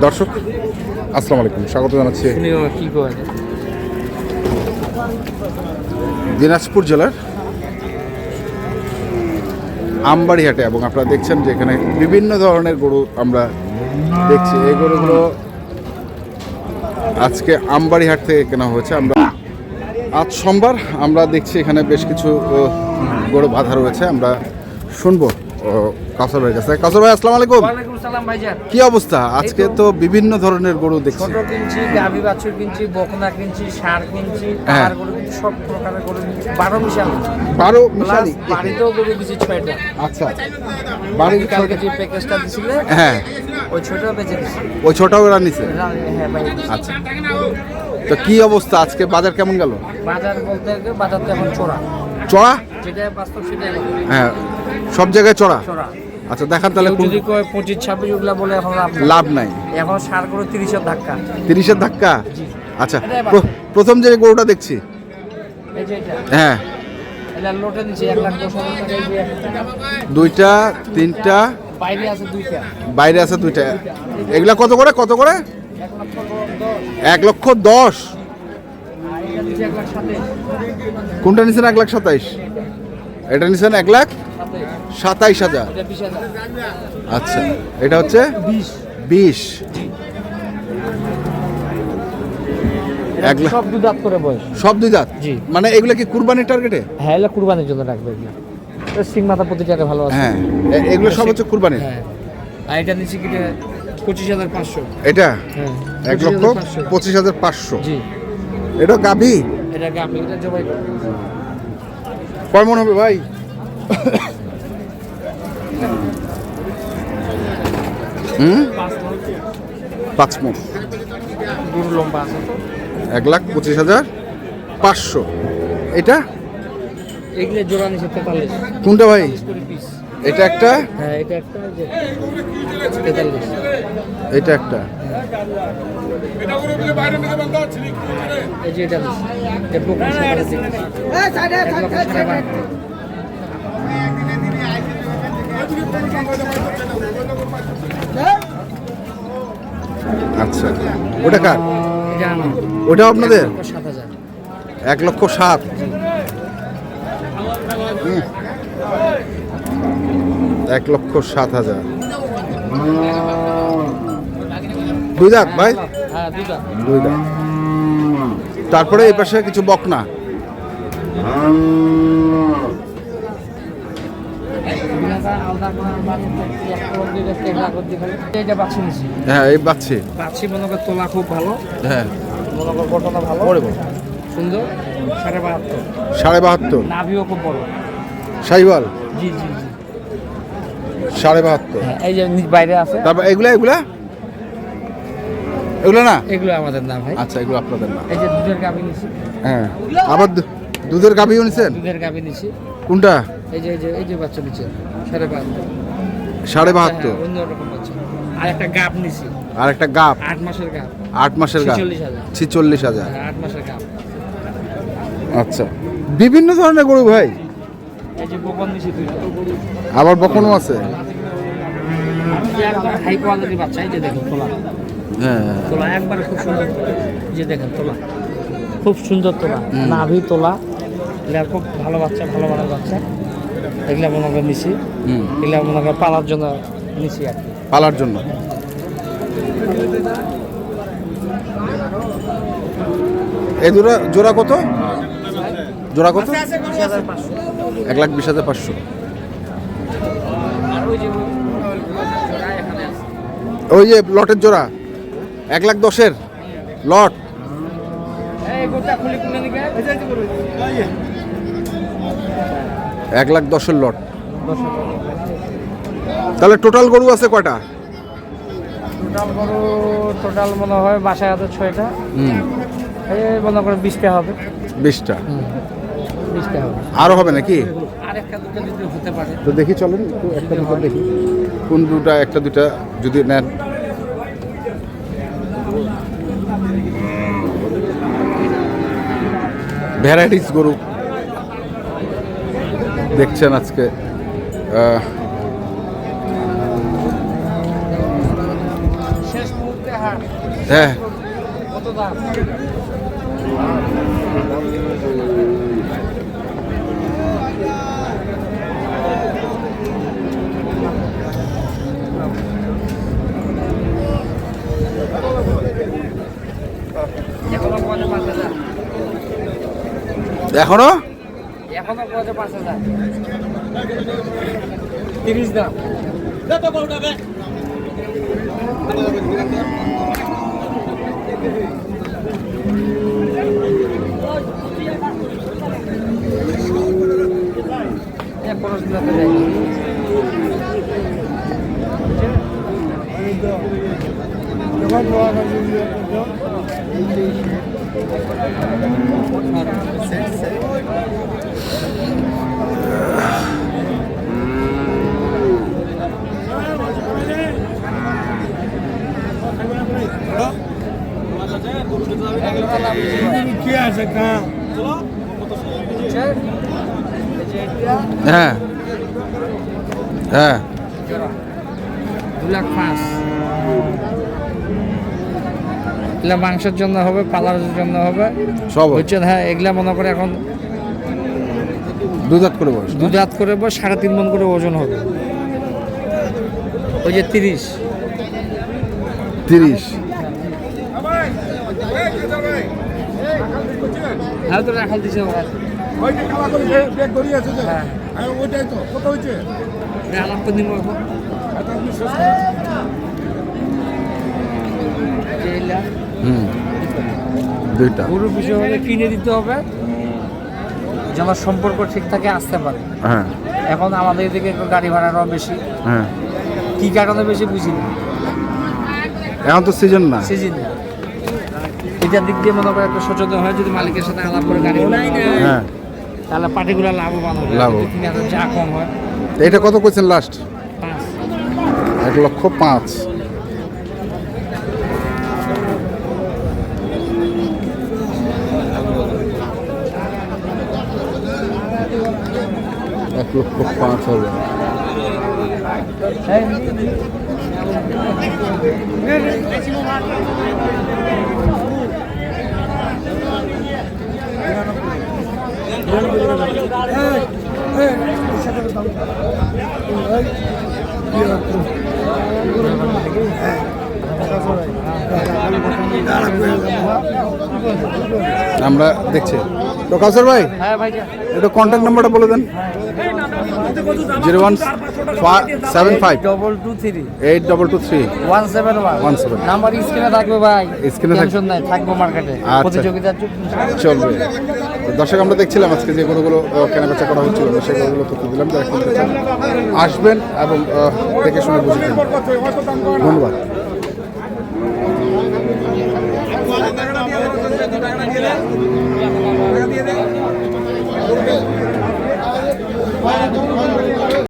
দর্শক আসসালামু আলাইকুম, স্বাগত জানাচ্ছি দিনাজপুর জেলার আমবাড়িহাটে। এবং আপনারা দেখছেন যে এখানে বিভিন্ন ধরনের গরু আমরা দেখছি। এই গরুগুলো আজকে আমবাড়িহাট থেকে কেনা হয়েছে। আমরা আজ সোমবার, আমরা দেখছি এখানে বেশ কিছু গরু বাঁধা রয়েছে। আমরা শুনবো কাউসার ভাইয়ের কাছে। কাউসার ভাই আসসালামু আলাইকুম। ওয়ালাইকুম সালাম ভাইজান। কি অবস্থা? আজকে তো বিভিন্ন ধরনের গরু দেখছি। ছোট কিনছি, গাভী বাছুর কিনছি, বকনা কিনছি, ষাঁড় কিনছি, পাহাড় গরু কিনছি, সব প্রকারের গরু কিনছি। 12 মিশালি। 12 মিশালি। বাড়িতেও গরু কিনছি 6টা। আচ্ছা, বাড়ির কালকে যে প্যাকেজটা দিছিলে, হ্যাঁ ওই ছোটটা বেচে দিছি। ওই ছোটও ওরা নিছে। হ্যাঁ ভাই। আচ্ছা, তো কি অবস্থা আজকে? বাজার কেমন গেল? বাজার বলতে বাজার তো এখন চড়া। চড়া? যেটা বাস্তব সেটাই। হ্যাঁ, সব জায়গায় চড়া। চড়া। আচ্ছা, দেখান তাহলে। যদি কয় 25-26 উগলা বলে এখন লাভ নাই। এখন ষাঁড় গরু 30-এর ধাক্কা। 30-এর ধাক্কা? আচ্ছা, এটাই প্রথম যে গরুটা দেখছি, এই যে এটা, হ্যাঁ, এটা লোটে নিচে 1,10,000 টাকা। দুইটা, তিনটা, বাইরে আছে দুইটা। বাইরে আছে দুইটা। এগুলা কত করে? কত করে? 1,10,000। কোনটা নিছেন? 1,27,000। এটা নিছেন 1,27,000। আচ্ছা, এটা হচ্ছে 20। সব দুই দাঁত করে বয়স। সব দুই দাঁত? জি। মানে এগুলা কি কুরবানির টার্গেটে? হ্যাঁ, এগুলো কুরবানির জন্য রাখবে। এগুলো সিং মাথা প্রতিটারে ভালো আছে। হ্যাঁ, এগুলো সব হচ্ছে কুরবানির। হ্যাঁ, আর এটা নিচে কি 25,500। এটা হ্যাঁ, 1,25,500। জি। এটা গাভী? এটা গাভী, এটা জবাই করে। কয় মন হবে ভাই? হুম, 5 মন। দূর লম্বা আছে তো। 1,25,500। এটা এগুলো জোড়া নিচে 43। কোনটা ভাই? 40 করে পিস। এটা একটা? হ্যাঁ, এটা একটা, যে 43। এটা একটা। এই যে এটা নিচে। এটা বকনা সাদা দিকে। 1,72,000। আচ্ছা, ওটা কার? এটা আমার। ওটা আপনাদের? 7,000। 1,07,000। 1,07,000। দুই দাঁত ভাই? হ্যাঁ, দুইটা। দুই দাঁত। তারপরে এই পাশে কিছু বকনা। হ্যাঁ, এই বাচ্চি। বাচ্চি মনে কর তোলা খুব ভালো। হ্যাঁ, মনে কর গঠনটা ভালো। সুন্দর। 72.5। 72.5। নাভিও খুব বড়। শাহিওয়াল? জি জি জি। 72.5। হ্যাঁ, এই যে বাইরে আছে। তারপর এগুলা এগুলা না? এগুলো আমাদের না ভাই। আচ্ছা, এগুলো আপনাদের না। এই যে দুধের গাভী নিছি। হ্যাঁ, আবার দুধের গাভীও নিছেন? দুধের গাভী নিছি। কোনটা? এই যে বাচ্চা নিচে 72.5। 72.5। অন্যরকম বাচ্চা। আর একটা গাব নিছি। আর একটা গাব? 8 মাসের গাব। 8 মাসের গাব? 46,000। 46,000। 8 মাসের গাব। আচ্ছা, বিভিন্ন ধরনের গরু ভাই। এই যে বকন নিছি দুইটা। আবার বকনও আছে? হাই কোয়ালিটির বাচ্চা। এই যে দেখুন তোলা। হ্যাঁ, তোলা একবারে খুব সুন্দর। এই যে দেখেন তোলা খুব সুন্দর তোলা। নাভি তোলা। এগুলা খুব ভালো বাচ্চা, ভালো বাচ্চা। এগুলা মনে করে নিছি। এগুলা মনে করে পালার জন্য নিছি আর কি। পালার জন্য। এই জোড়া কত? জোড়া কত? 1,20,500। ওই যে লটের জোড়া 1,10,000 লট। 1,10,000 লট। তাহলে টোটাল গরু আছে কয়টা? টোটাল মনে হয় বাসায় আছে 6টা। এই মনে করে 20টা হবে। 20টা? 20টা হবে। আরো হবে নাকি? আর একটা দুটো যদি হতে পারে তো দেখি, চলেন একটু একটা দুটো দেখি। কোন দুটা? একটা দুটা যদি নেন। ভ্যারাইটিস গরু দেখছেন আজকে। হ্যাঁ কত দাম? এখনো এখনো পড়ে 5,000 30 দাম। পড়াশোনাতে যাই হ্যাঁ হ্যাঁ 2,05,000 এগুলা মাংসের জন্য হবে, পালার জন্য হবে সব বুঝছেন। হ্যাঁ এগুলা মনে করে এখন দুধ হাত করে বয়স 2 দাঁত করে 3.5 মণ করে ওজন হবে। ওই যে 30 হ্যাঁ তো রাখাল দিছে ওরা। হ্যাঁ আমার তো নিব এখন দুইটা গরুর বিষয় হলে কিনে দিতে হবে যেন সম্পর্ক ঠিক থাকে, আসতে পারে। হ্যাঁ এখন আমাদের এদিকে একটু গাড়ি ভাড়াটাও বেশি, হ্যাঁ কি কারণে বেশি বুঝি না, এখন তো সিজন না সিজন না। এটার দিক দিয়ে মনে করে একটু সচেতন হয়, যদি মালিকের সাথে আলাপ করে গাড়ি হ্যাঁ তাহলে পার্টিকুলার লাভবান হবে। লাভ। 3,000 যা কম হয় তো এটা কত করছেন লাস্ট? 5। 1,05,000। $1,05,000 আমরা দেখছি। তো কাউসার ভাই হ্যাঁ ভাই একটু কন্ট্যাক্ট নাম্বারটা বলে দেন। 0175 223 8223 171 নাম্বার স্ক্রিনে থাকবে ভাই, স্ক্রিনে থাকবে। টেনশন নাই, থাকবো মার্কেটে আচ্ছা। প্রতিযোগিতার চলবে। তো দর্শক আমরা দেখছিলাম আজকে যে গরুগুলো কেনাবেচা করা হচ্ছিল সেই গরুগুলো তথ্য দিলাম, যারা কিনতে চান আসবেন এবং দেখে শুনে বুঝে কিনবেন। ধন্যবাদ।